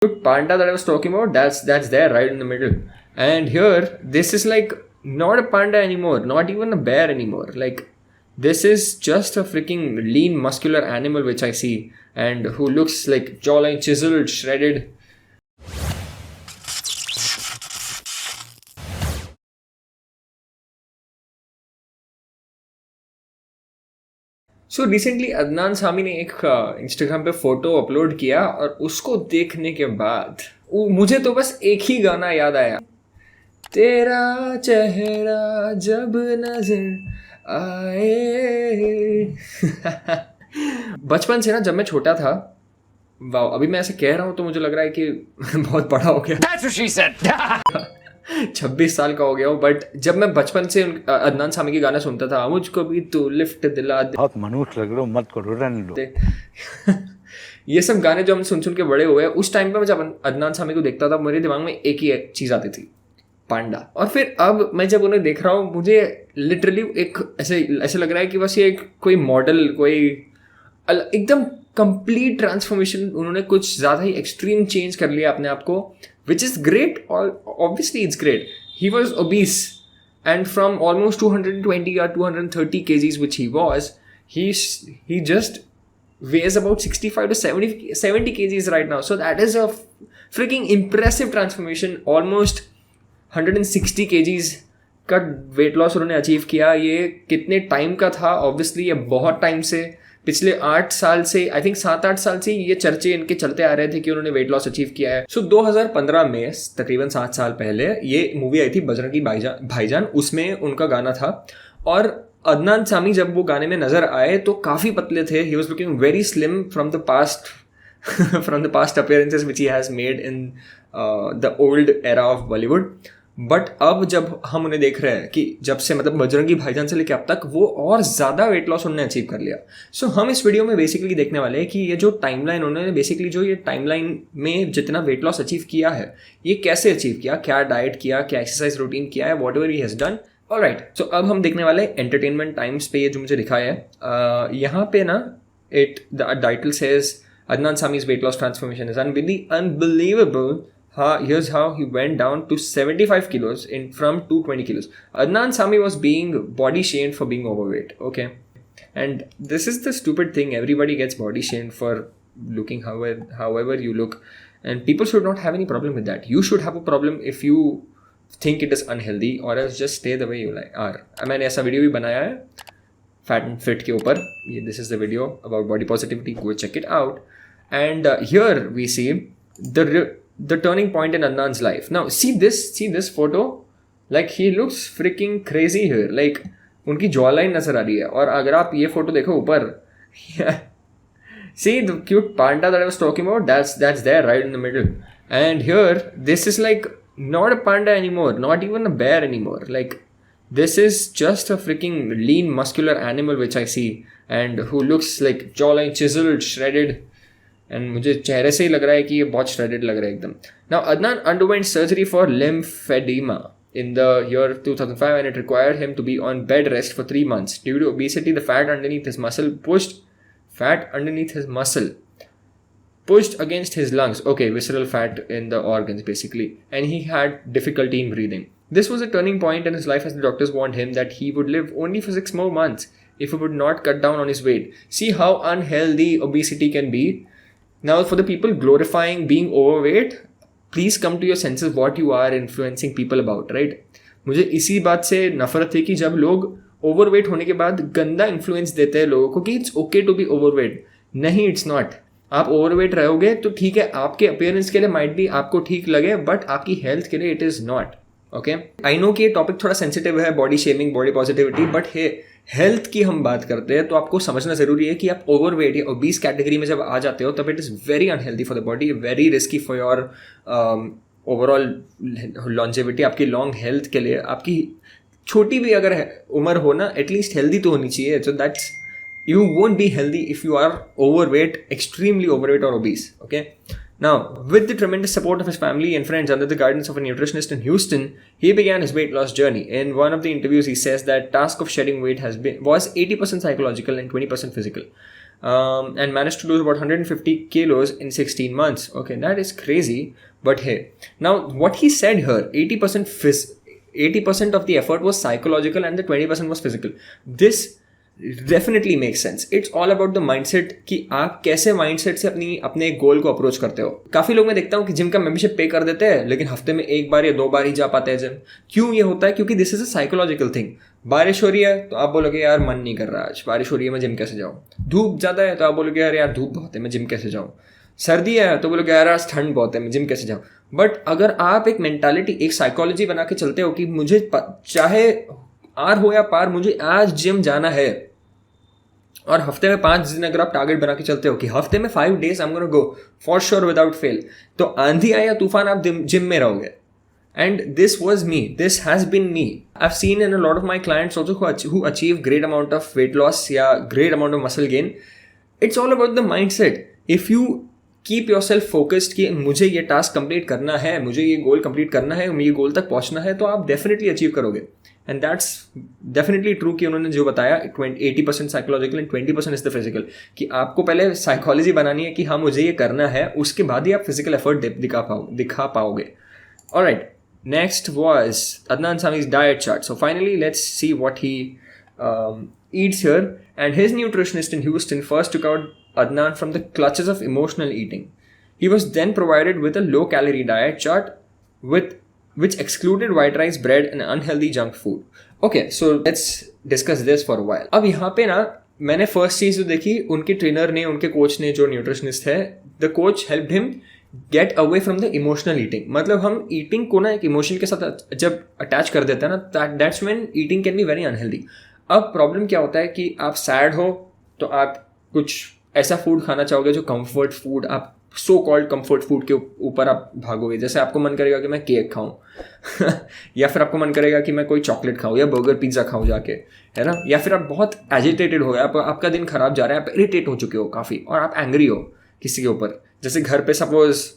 Panda that I was talking about, that's there right in the middle. And here, this is like not a panda anymore, not even a bear anymore. Like, this is just a freaking lean, muscular animal which I see, and who looks like jawline chiseled, shredded. So recently Adnan Sami ने एक Instagram पे photo upload किया, और उसको देखने के बाद मुझे तो बस एक ही गाना याद आया, तेरा चेहरा जब नजर आए। बचपन से ना, जब मैं छोटा था, वाह, अभी मैं ऐसे कह रहा हूँ तो मुझे लग रहा है कि बहुत बड़ा हो गया। That's what she said. 26 साल का हो गया हूँ, बट जब मैं बचपन से अदनान सामी के गाना सुनता था, मुझको भी तू लिफ्ट दिला दे, बहुत मनुष्य लग रहे हो, मत करो, रहने दो। ये सब गाने जो हम सुन सुन के बड़े हुए, उस टाइम पे मैं जब अदनान सामी को देखता था, मेरे दिमाग में एक ही चीज़ आती थी, पांडा। और फिर अब मैं जब उन्हें देख रहा हूँ, मुझे लिटरली एक ऐसे लग रहा है कि बस ये कोई मॉडल, कोई एकदम कंप्लीट ट्रांसफॉर्मेशन, उन्होंने कुछ ज़्यादा ही एक्सट्रीम चेंज कर लिया अपने आप को, which is great. Obviously it's great. He was obese, and from almost 220 or 230 kgs which he was, he just weighs about 65 to 70 kgs right now. So that is a freaking impressive transformation. Almost 160 kgs का weight loss उन्होंने achieve किया। ये कितने time का था? Obviously ये बहुत time से, पिछले 8 साल से, आई थिंक 7-8 साल से ये चर्चे इनके चलते आ रहे थे कि उन्होंने वेट लॉस अचीव किया है। सो 2015 में, तकरीबन 7 साल पहले, ये मूवी आई थी बजरंगी भाईजान, उसमें उनका गाना था। और अदनान सामी जब वो गाने में नजर आए तो काफ़ी पतले थे। He was looking very slim from the past appearances which he has made in the old era of Bollywood. But अब जब हम उन्हें देख रहे हैं कि जब से, मतलब बजरंगी भाईजान से लेकर अब तक, वो और ज़्यादा वेट लॉस उन्होंने अचीव कर लिया। सो हम इस वीडियो में बेसिकली देखने वाले हैं कि ये जो टाइमलाइन उन्होंने बेसिकली, जो ये टाइमलाइन में जितना वेट लॉस अचीव किया है, ये कैसे अचीव किया, क्या डाइट किया, क्या एक्सरसाइज रूटीन किया है, whatever he has done. Alright, so अब हम देखने वाले एंटरटेनमेंट टाइम्स पे, ये जो मुझे दिखाया है यहाँ पे ना, the title says Adnan Sami's weight loss transformation is unbelievable. Here's how he went down to 75 kilos from 220 kilos. Adnan Sami was being body shamed for being overweight. Okay. And this is the stupid thing. Everybody gets body shamed for looking however you look. And people should not have any problem with that. You should have a problem if you think it is unhealthy, or else just stay the way you are. मैंने ऐसा video भी बनाया है fat and fit के ऊपर. This is the video about body positivity. Go check it out. And here we see the turning point in Adnan's life. Now see this photo. Like he looks freaking crazy here. Like उनकी jawline नजर आ रही है. और अगर आप ये photo देखो ऊपर, see the cute panda that I was talking about, that's there right in the middle. And here, this is like not a panda anymore, not even a bear anymore. Like, this is just a freaking lean, muscular animal which I see, and who looks like jawline chiseled, shredded. And मुझे चेहरे से ही लग रहा है कि ये बहुत shredded लग रहा है एकदम. Now Adnan underwent surgery for lymphedema in the year 2005, and it required him to be on bed rest for 3 months. Due to obesity, the fat underneath his muscle pushed against his lungs. Okay, visceral fat in the organs basically. And he had difficulty in breathing. This was a turning point in his life, as the doctors warned him that he would live only for 6 more months if he would not cut down on his weight. See how unhealthy obesity can be. Now, for the people glorifying being overweight, please come to your senses what you are influencing people about, right? मुझे इसी बात से नफरत थी कि जब लोग overweight होने के बाद गंदा इन्फ्लुएंस देते हैं लोगों को कि it's okay to be overweight. नहीं, इट्स नॉट. आप ओवरवेट रहोगे तो ठीक है, आपके अपीयरेंस के लिए माइट भी आपको ठीक लगे, बट आपकी हेल्थ के लिए it is not. Okay, I know कि ये टॉपिक थोड़ा सेंसिटिव है, body shaming, body positivity, but health की हम बात करते हैं तो आपको समझना ज़रूरी है कि आप ओवरवेट या ओबीस कैटेगरी में जब आ जाते हो, तब it is very unhealthy for the body, very risky for your overall longevity, आपकी लॉन्ग हेल्थ के लिए. आपकी छोटी भी अगर उम्र हो ना, एटलीस्ट हेल्दी तो होनी चाहिए. So that's, you won't be healthy if you are overweight, extremely overweight or obese. Okay. Now, with the tremendous support of his family and friends, under the guidance of a nutritionist in Houston, he began his weight loss journey. In one of the interviews, he says that task of shedding weight was 80% psychological and 20% physical. and managed to lose about 150 kilos in 16 months. Okay, that is crazy. But hey, now what he said here, 80% of the effort was psychological and the 20% was physical. This definitely makes sense. It's all about the mindset कि आप कैसे mindset से अपने गोल को approach करते हो. काफ़ी लोग मैं देखता हूँ कि जिम का मेंबरशिप पे कर देते हैं लेकिन हफ्ते में 1 बार या 2 बार ही जा पाते हैं जिम. क्यों ये होता है? क्योंकि this is a psychological thing. बारिश हो रही है तो आप बोलोगे यार मन नहीं कर रहा, आज बारिश हो रही है मैं जिम कैसे जाऊँ. धूप ज़्यादा है तो आप बोलोगे यार धूप बहुत है मैं जिम कैसे जाऊँ. सर्दी है तो बोलोगे यार आज ठंड बहुत है मैं जिम कैसे जाऊँ. बट अगर आप एक मेंटालिटी, एक साइकोलॉजी बना के चलते हो कि मुझे चाहे आर हो या पार, मुझे आज जिम जाना है, और हफ्ते में 5 दिन अगर आप टारगेट बना के चलते हो कि हफ्ते में 5 days I am gonna go for sure without fail, तो आंधी आए या तूफान आप जिम में रहोगे. And this was me. This has been me. I've seen in a lot of my clients also who achieve great amount of weight loss या great amount of muscle gain. It's all about the mindset. If you keep yourself focused कि मुझे ये task complete करना है, मुझे ये गोल complete करना है, मुझे ये गोल तक पहुंचना है, तो आप डेफिनेटली अचीव करोगे. एंड दैट्स डेफिनेटली ट्रू कि उन्होंने जो बताया 80% psychological and 20% is the physical, कि आपको पहले साइकोलॉजी बनानी है कि हाँ मुझे ये करना है, उसके बाद ही आप फिजिकल एफर्ट दिखा पाओगे. Alright, next was Adnan Sami's diet chart. So finally, let's see what he eats here. And his nutritionist in Houston first took out Adnan from the clutches of emotional eating. He was then provided with a low-calorie diet chart which excluded white rice, bread, and unhealthy junk food. Okay, so let's discuss this for a while. अब यहाँ पे ना मैंने first चीज़ जो देखी, उनके trainer ने, उनके कोच ने, जो न्यूट्रिशनिस्ट है, the coach helped him get away from the emotional eating. मतलब हम ईटिंग को ना एक इमोशन के साथ जब अटैच कर देते हैं ना, that's when eating can be very unhealthy. अब प्रॉब्लम क्या होता है कि आप सैड हो तो आप कुछ ऐसा फूड खाना चाहोगे जो कंफर्ट फूड, आप सो कॉल्ड कंफर्ट फूड के ऊपर आप भागोगे. जैसे आपको मन करेगा कि मैं केक खाऊं या फिर आपको मन करेगा कि मैं कोई चॉकलेट खाऊं या बर्गर पिज्ज़ा खाऊं जाके, है ना. या फिर आप बहुत एजिटेटेड हो, आपका दिन खराब जा रहा है, आप इरिटेट हो चुके हो काफ़ी और आप एंग्री हो किसी के ऊपर. जैसे घर पे सपोज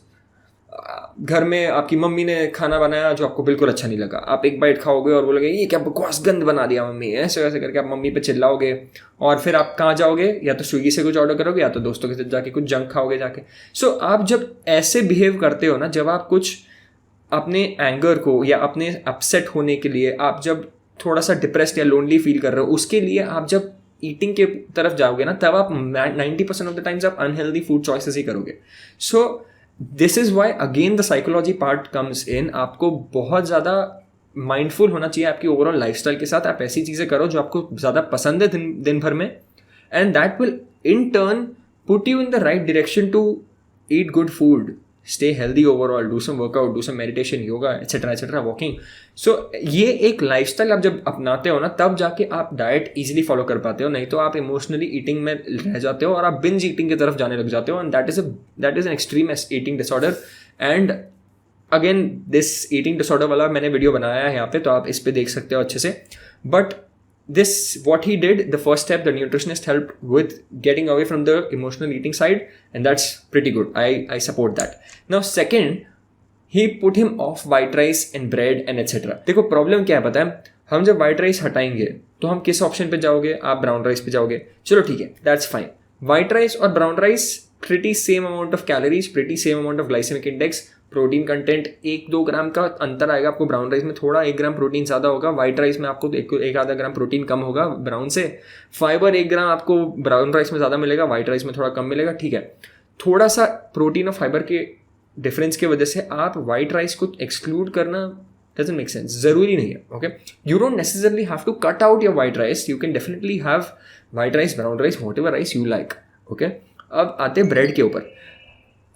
घर में आपकी मम्मी ने खाना बनाया जो आपको बिल्कुल अच्छा नहीं लगा, आप एक बाइट खाओगे और बोलोगे ये क्या बकवास गंद बना दिया मम्मी, ऐसे वैसे करके आप मम्मी पे चिल्लाओगे. और फिर आप कहाँ जाओगे, या तो स्विगी से कुछ ऑर्डर करोगे या तो दोस्तों के साथ जाके कुछ जंक खाओगे जाके. सो आप जब ऐसे बिहेव करते हो ना, जब आप कुछ अपने एंगर को या अपने अपसेट होने के लिए आप जब थोड़ा सा डिप्रेस्ड या लोनली फील कर रहे हो, उसके लिए आप जब ईटिंग के तरफ जाओगे ना, तब आप 90% ऑफ द टाइम्स आप अनहेल्दी फूड चॉइसेस ही करोगे. So this is Y again the psychology part comes in. आपको बहुत ज़्यादा माइंडफुल होना चाहिए आपकी ओवरऑल लाइफस्टाइल के साथ. आप ऐसी चीज़ें करो जो आपको ज़्यादा पसंद है दिन भर में, and that will in turn put you in the right direction to eat good food, stay healthy overall, do some workout, do some meditation, yoga, etc., walking. So ये एक लाइफस्टाइल आप जब अपनाते हो ना, तब जाके आप डाइट इजीली फॉलो कर पाते हो. नहीं तो आप इमोशनली ईटिंग में रह जाते हो और आप बिंज ईटिंग की तरफ जाने लग जाते हो, and that is an extreme eating disorder. And again this eating disorder वाला मैंने वीडियो बनाया है यहाँ पे, तो आप इस पे देख सकते हो अच्छे से. But this, what he did, the first step, the nutritionist helped with getting away from the emotional eating side, and that's pretty good. I support that. Now second, he put him off white rice and bread and etc. देखो problem क्या है पता है, हम जब white rice हटाएंगे तो हम किस ऑप्शन पे जाओगे, आप ब्राउन राइस पे जाओगे. चलो ठीक है, that's fine. white rice और brown rice pretty same amount of calories, pretty same amount of glycemic index, protein content 1-2 ग्राम का अंतर आएगा आपको. ब्राउन राइस में थोड़ा 1 ग्राम प्रोटीन ज़्यादा होगा, वाइट राइस में आपको 1-1.5 ग्राम प्रोटीन कम होगा ब्राउन से. फाइबर 1 ग्राम आपको ब्राउन राइस में ज़्यादा मिलेगा, वाइट राइस में थोड़ा कम मिलेगा. ठीक है, थोड़ा सा प्रोटीन और फाइबर के डिफरेंस की वजह से आप वाइट राइस को एक्सक्लूड करना डजंट मेक सेंस. ज़रूरी नहीं है. Okay, you don't necessarily have to cut out your white rice. You can definitely have white rice, brown rice, whatever rice you like. Okay, अब आते हैं bread के ऊपर.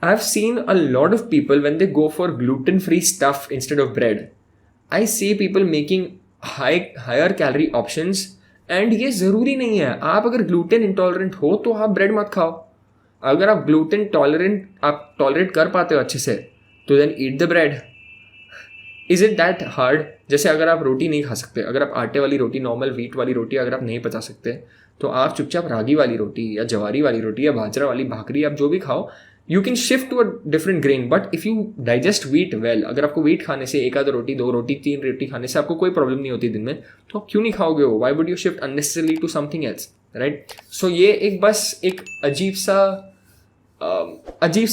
I've seen a lot of people when they go for gluten-free stuff instead of bread. I see people making higher calorie options, and ये ज़रूरी नहीं है. आप अगर gluten intolerant हो तो आप bread मत खाओ. अगर आप gluten tolerate कर पाते हो अच्छे से, तो then eat the bread. Is it that hard? जैसे अगर आप रोटी नहीं खा सकते, अगर आप आटे वाली रोटी, नॉर्मल व्हीट वाली रोटी अगर आप नहीं पचा सकते, तो आप चुपचाप रागी वाली रोटी या जवारी वाली रोटी या बाजरा वाली भाकरी, आप जो भी खाओ, you can shift to a different grain. But if you digest wheat well, अगर आपको व्हीट खाने से 1-2 रोटी, 2 रोटी, 3 रोटी खाने से आपको कोई प्रॉब्लम नहीं होती दिन में, तो आप क्यों नहीं खाओगे वो? Why would you shift unnecessarily to something else? Right. So ये एक बस एक अजीब सा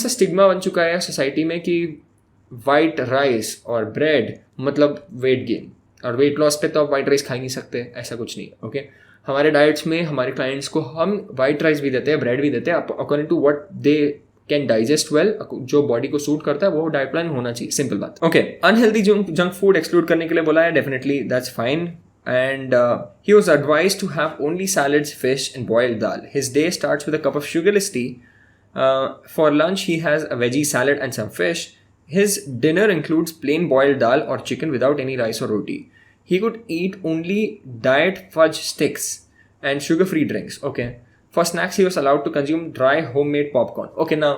स्टिग्मा बन चुका है सोसाइटी में कि वाइट राइस और ब्रेड मतलब वेट गेन, और वेट लॉस पे तो आप वाइट राइस खा ही नहीं सकते, ऐसा कुछ नहीं. ओके, हमारे डाइट्स में हमारे क्लाइंट्स को हम वाइट राइस भी देते हैं, ब्रेड भी देते हैं, according to what they can digest well, जो बॉडी को सूट करता है वो डाइट प्लान होना चाहिए, सिंपल बात. Okay, unhealthy junk food exclude करने के लिए बोला है, definitely that's fine. And he was advised to have only salads, fish, and boiled dal. His day starts with a cup of sugarless tea. For lunch, he has a veggie salad and some fish. His dinner includes plain boiled dal or chicken without any rice or roti. He could eat only diet fudge sticks and sugar-free drinks. Okay. For snacks, he was allowed to consume dry homemade popcorn. Okay, now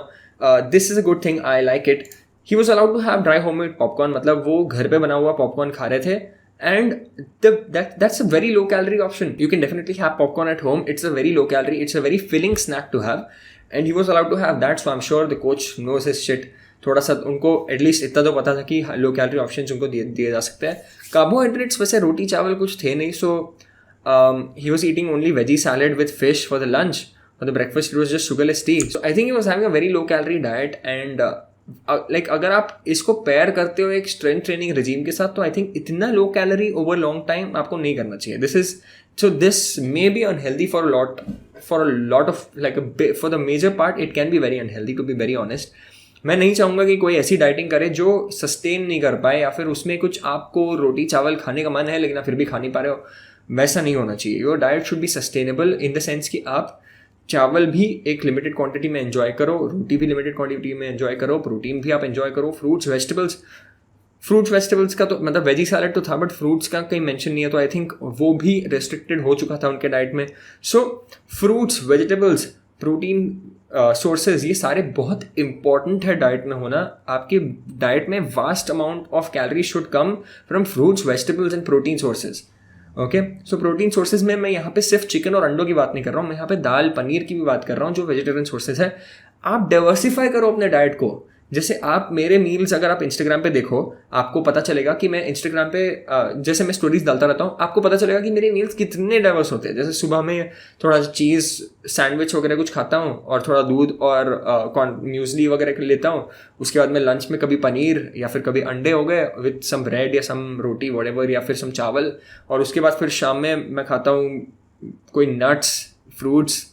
this is a good thing. I like it. He was allowed to have dry homemade popcorn. मतलब वो घर पे बना हुआ popcorn खा रहे थे. And that's a very low calorie option. You can definitely have popcorn at home. It's a very low calorie, it's a very filling snack to have, and he was allowed to have that. So I'm sure the coach knows his shit. थोड़ा सा उनको at least इतना तो पता था कि low calorie options उनको दिए जा सकते हैं. कार्बोहाइड्रेट्स वैसे रोटी चावल कुछ थे नहीं. सो he was eating only veggie salad with fish for the lunch. For the breakfast it was just sugarless tea. So I think he was having a very low calorie diet. And like अगर आप इसको pair करते हो एक strength training regime के साथ, तो I think इतना low calorie over long time आपको नहीं करना चाहिए. This may be unhealthy for a lot of like for the major part it can be very unhealthy, to be very honest. मैं नहीं चाहूँगा कि कोई ऐसी डाइटिंग करे जो सस्टेन नहीं कर पाए, या फिर उसमें कुछ आपको रोटी चावल खाने का मन है लेकिन आप फिर भी खा नहीं पा रहे हो. वैसा नहीं होना चाहिए. Your diet should be sustainable in the sense कि आप चावल भी एक लिमिटेड क्वांटिटी में एंजॉय करो, रोटी भी लिमिटेड क्वांटिटी में एंजॉय करो, प्रोटीन भी आप एंजॉय करो, फ्रूट्स वेजिटेबल्स का तो मतलब वेजी सैलड तो था बट फ्रूट्स का कहीं मेंशन नहीं है, तो आई थिंक वो भी रेस्ट्रिक्टेड हो चुका था उनके डाइट में. सो फ्रूट्स, वेजिटेबल्स, प्रोटीन सोर्सेज, ये सारे बहुत इंपॉर्टेंट है डाइट में होना. आपके डाइट में vast amount of calorie should come from fruits, vegetables and protein sources. Okay, so protein sources में मैं यहाँ पे सिर्फ चिकन और अंडों की बात नहीं कर रहा हूँ, मैं यहाँ पे दाल पनीर की भी बात कर रहा हूँ जो वेजिटेरियन सोर्सेज है. आप डाइवर्सिफाई करो अपने डाइट को. जैसे आप मेरे मील्स अगर आप इंस्टाग्राम पे देखो, आपको पता चलेगा कि मैं इंस्टाग्राम पे जैसे मैं स्टोरीज डालता रहता हूँ, आपको पता चलेगा कि मेरे मील्स कितने डाइवर्स होते हैं. जैसे सुबह में थोड़ा चीज़ सैंडविच वगैरह कुछ खाता हूँ और थोड़ा दूध और म्यूजली वगैरह लेता हूँ. उसके बाद में लंच में कभी पनीर या फिर कभी अंडे हो गए विथ सम ब्रेड या सम रोटी व्हाटएवर, या फिर सम चावल. और उसके बाद फिर शाम में मैं खाता हूँ कोई nuts, fruits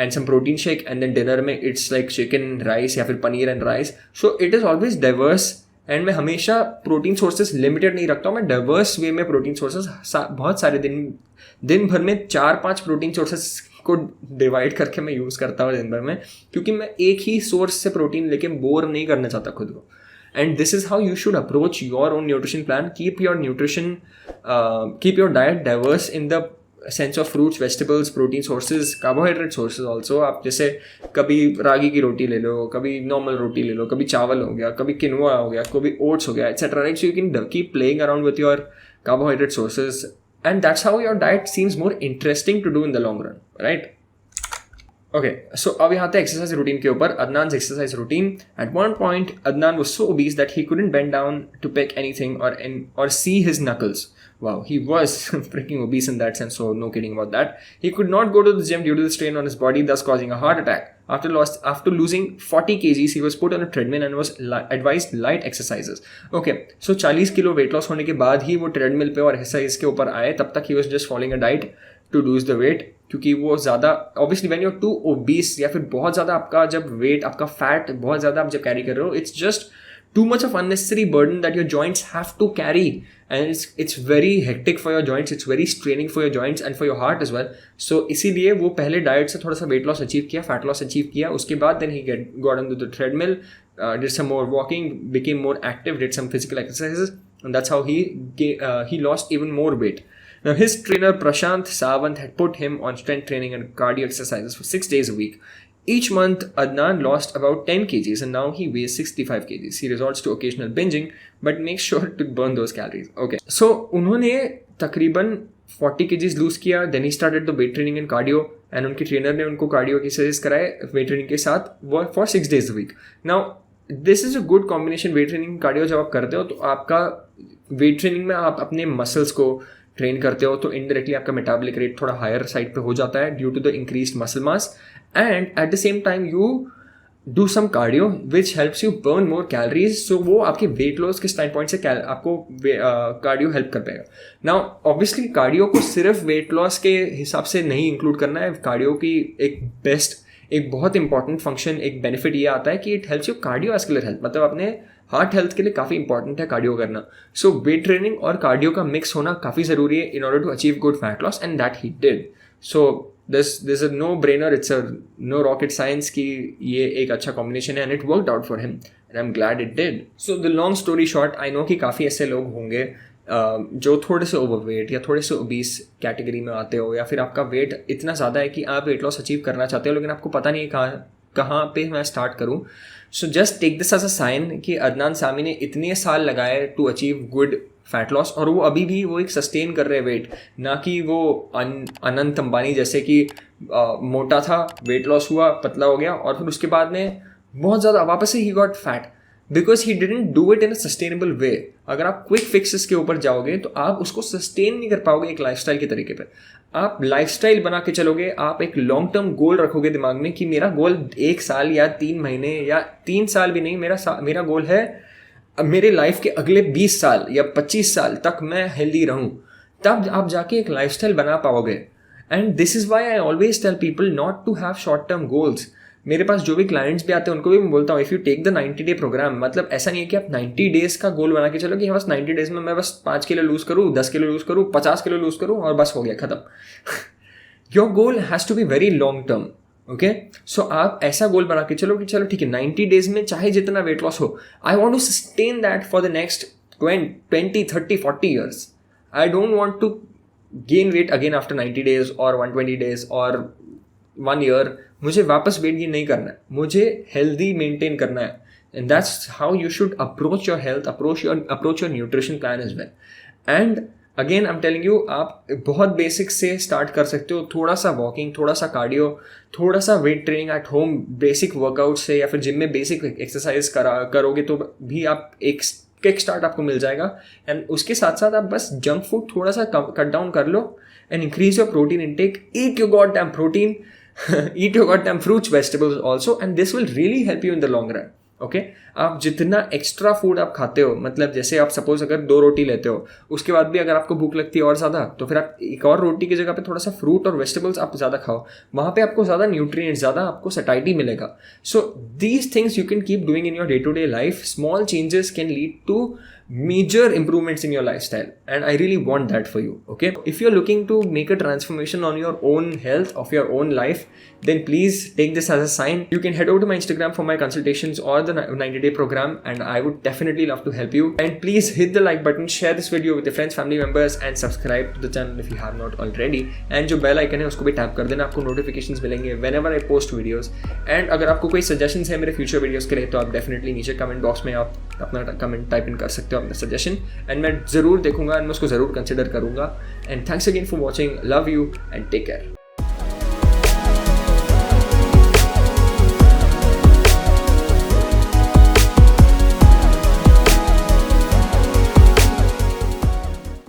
and some protein shake, and then dinner में it's like chicken, rice या फिर paneer and rice. So it is always diverse, and मैं हमेशा प्रोटीन सोर्सेज लिमिटेड नहीं रखता हूँ. मैं डाइवर्स वे में प्रोटीन सोर्सेज बहुत सारे दिन भर में 4-5 प्रोटीन सोर्सेज को डिवाइड करके मैं यूज़ करता हूँ दिन भर में, क्योंकि मैं एक ही सोर्स से प्रोटीन लेके बोर नहीं करना चाहता खुद को. And this is how you should approach your own nutrition plan. Keep your diet diverse in the sense of fruits, vegetables, protein sources, carbohydrate sources also. आप जैसे कभी रागी की रोटी ले लो, कभी नॉर्मल रोटी ले लो, कभी चावल हो गया, कभी किनोआ हो गया, कभी ओट्स हो गया, etcetera, right. So you can keep playing around with your carbohydrate sources, and that's how your diet seems more interesting to do in the long run, right. Okay, so अब यहाँ पे exercise routine के ऊपर. Adnan exercise routine. At one point Adnan was so obese that he couldn't bend down to pick anything or see his knuckles. Wow, he was freaking obese in that sense, so no kidding about that. He could not go to the gym due to the strain on his body, thus causing a heart attack. After losing 40 kgs, he was put on a treadmill and was advised light exercises. Okay, so 40 kilo weight loss होने के बाद ही वो treadmill पे और exercise के ऊपर आए. तब तक he was just following a diet to lose the weight, क्योंकि वो ज़्यादा obviously when you are too obese या फिर बहुत ज़्यादा आपका जब वेट, आपका फैट बहुत ज़्यादा आप जब कैरी कर रहे हो, it's just too much of unnecessary burden that your joints have to carry, and it's very hectic for your joints, it's very straining for your joints and for your heart as well. So इसीलिए वो पहले diet से थोड़ा सा weight loss achieve किया, fat loss achieve किया. उसके बाद then he got onto the treadmill, did some more walking, became more active, did some physical exercises, and that's how he lost even more weight. Now his trainer Prashant Sawant had put him on strength training and cardio exercises for 6 days a week. Each month, Adnan lost about 10 kgs and now he weighs 65 kgs. He resorts to occasional binging but makes sure to burn those calories. Okay. So, उन्होंने तकरीबन 40 kgs lose किया. Then he started the weight training and cardio, and उनके trainer ने उनको cardio की suggest कराए weight training के साथ for 6 days a week. Now, this is a good combination. weight training cardio जब आप करते हो तो आपका weight training में आप अपने muscles को ट्रेन करते हो तो इनडायरेक्टली आपका मेटाबॉलिक रेट थोड़ा हायर साइड पे हो जाता है due to the increased muscle mass, and at the same time you do some cardio which helps you burn more calories. So वो आपके वेट लॉस के स्टैंड पॉइंट से आपको कार्डियो हेल्प कर पाएगा. नाउ ऑब्वियसली कार्डियो को सिर्फ wait loss के हिसाब से नहीं इंक्लूड करना है. कार्डियो की एक बहुत इंपॉर्टेंट फंक्शन, एक बेनिफिट ये आता है कि it helps you cardiovascular health, मतलब अपने हार्ट हेल्थ के लिए काफ़ी इंपॉर्टेंट है कार्डियो करना. सो वेट ट्रेनिंग और कार्डियो का मिक्स होना काफ़ी ज़रूरी है in order to achieve good fat loss, and that he did. So this a no brainer, it's a no rocket science कि ये एक अच्छा कॉम्बिनेशन है, and it worked out for him and I am glad it did. So the long story short, I know कि काफ़ी ऐसे लोग होंगे जो थोड़े से ओवरवेट या थोड़े से ओबीस कैटेगरी में आते हो, या फिर आपका वेट इतना ज़्यादा है कि आप वेट लॉस अचीव करना चाहते हो लेकिन आपको पता नहीं है कहाँ पे मैं स्टार्ट करूँ. So just take this as a sign कि अदनान सामी ने इतने साल लगाए to achieve good fat loss, और वो अभी भी वो एक सस्टेन कर रहे हैं वेट, ना कि वो अनंत अंबानी जैसे कि मोटा था, वेट लॉस हुआ, पतला हो गया, और फिर उसके बाद में बहुत ज़्यादा वापस से he got fat, because he didn't do it in a sustainable way. अगर आप क्विक फिक्सेस के ऊपर जाओगे तो आप उसको सस्टेन नहीं कर पाओगे एक लाइफस्टाइल के तरीके पर. आप लाइफस्टाइल बना के चलोगे, आप एक लॉन्ग टर्म गोल रखोगे दिमाग में कि मेरा गोल 1 साल या 3 महीने या 3 साल भी नहीं, मेरा गोल है मेरे लाइफ के अगले 20 साल या 25 साल तक मैं हेल्दी रहूं. तब आप जाके एक लाइफस्टाइल बना पाओगे. And this is why I always tell people not to have short term goals. मेरे पास जो भी क्लाइंट्स भी आते हैं उनको भी मैं बोलता हूँ, if you take the 90 day program, मतलब ऐसा नहीं है कि आप 90 डेज़ का गोल बना के चलो कि बस 90 डेज़ में मैं बस 5 किलो लूज़ करूँ, 10 किलो लूज़ करूँ, 50 किलो लूज़ करूँ और बस हो गया ख़त्म. Your goal has to be very long term. Okay, so आप ऐसा गोल बना के चलो कि चलो ठीक है 90 डेज में चाहे जितना वेट लॉस हो, I want to sustain that for the next 20, 30, 40 years. I don't want to gain weight again after 90 days और 120 डेज और 1 ईयर. मुझे वापस वेट गेन नहीं करना है, मुझे हेल्दी मेंटेन करना है. And that's how you should approach your health, approach your nutrition plan as well. And again I am telling you, आप बहुत बेसिक से स्टार्ट कर सकते हो. थोड़ा सा वॉकिंग, थोड़ा सा कार्डियो, थोड़ा सा weight training at home, basic workout से, या फिर जिम में बेसिक एक्सरसाइज करोगे तो भी आप एक किक स्टार्ट आपको मिल जाएगा. एंड उसके साथ साथ आप बस जंक फूड थोड़ा सा कट डाउन कर लो and increase your protein intake. Eat your goddamn protein, eat your goddamn fruits, vegetables also, and this will really help you in the long run. Okay, आप जितना extra food आप खाते हो, मतलब जैसे आप सपोज अगर 2 रोटी लेते हो, उसके बाद भी अगर आपको भूख लगती है और ज़्यादा, तो फिर आप एक और रोटी की जगह पे थोड़ा सा फ्रूट और वेजिटेबल्स आप ज़्यादा खाओ. वहाँ पे आपको ज़्यादा न्यूट्रिएंट्स, ज़्यादा आपको सटाइटी मिलेगा. So these things you can keep doing in your day to day life. Small changes can lead to major improvements in your lifestyle, and I really want that for you. Okay, if you're looking to make a transformation on your own health of your own life, then please take this as a sign. You can head over to my Instagram for my consultations or the 90-day program, and I would definitely love to help you. And please hit the like button, share this video with your friends, family members, and subscribe to the channel if you have not already. And जो bell icon है उसको भी tap कर देना, आपको notifications मिलेंगे whenever I post videos. And अगर आपको कोई suggestions है मेरे future videos के लिए, तो आप definitely नीचे comment box में आप अपना comment type in कर सकते हो अपना सजेशन, एंड मैं ज़रूर देखूंगा एंड मैं उसको ज़रूर कंसिडर करूंगा. And thanks again for watching. Love you and take care.